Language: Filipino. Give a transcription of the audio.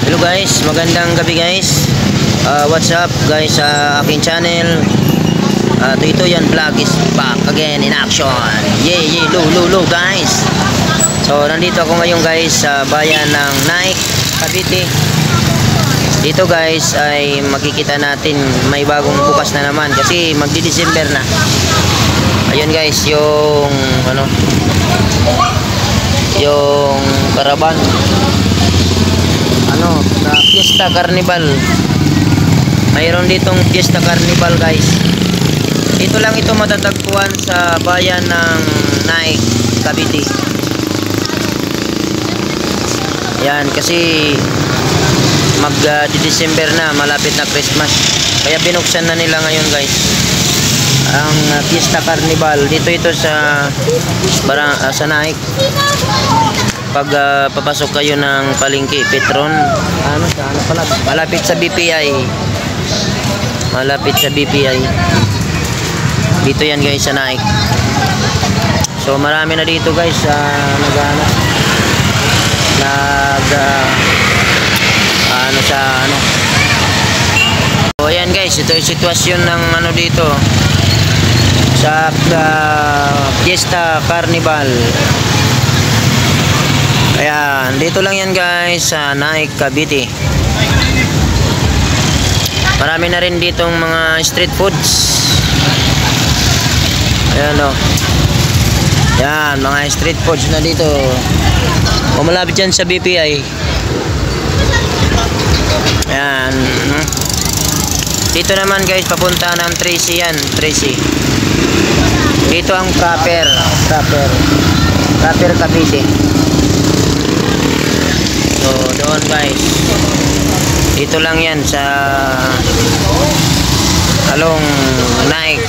Hello guys, magandang gabi guys. What's up guys sa aking channel. Ito yan, vlog is back again in action. Yeah, low guys. So nandito ako ngayon guys sa bayan ng Naik, Cavite. Dito guys ay makikita natin may bagong bukas na naman kasi magdi-December na. Ayun guys, yung yung caravan na Fiesta Carnival. Mayroon ditong Fiesta Carnival guys. Dito lang ito matatagpuan sa bayan ng Naik, Cavite. Yan, kasi December na, malapit na Christmas. Kaya binuksan na nila ngayon guys ang Fiesta Carnival. Dito ito sa Naik. Pag papasok kayo ng palengke, Petron, malapit sa BPI. Malapit sa BPI. Dito yan guys sa Naik. So marami na dito guys So ayan guys, ito yung sitwasyon ng dito sa Fiesta Carnival. Ayan, dito lang yan guys sa Naik, Cavite. Marami na rin ditong mga street foods. Ayan o. Yan, mga street foods na dito. Malapit yan sa BPI. Ayan. Dito naman guys, papunta ng Tracy yan. Tracy. Dito ang proper Cavite. So doon guys, dito lang yan sa Along Naik.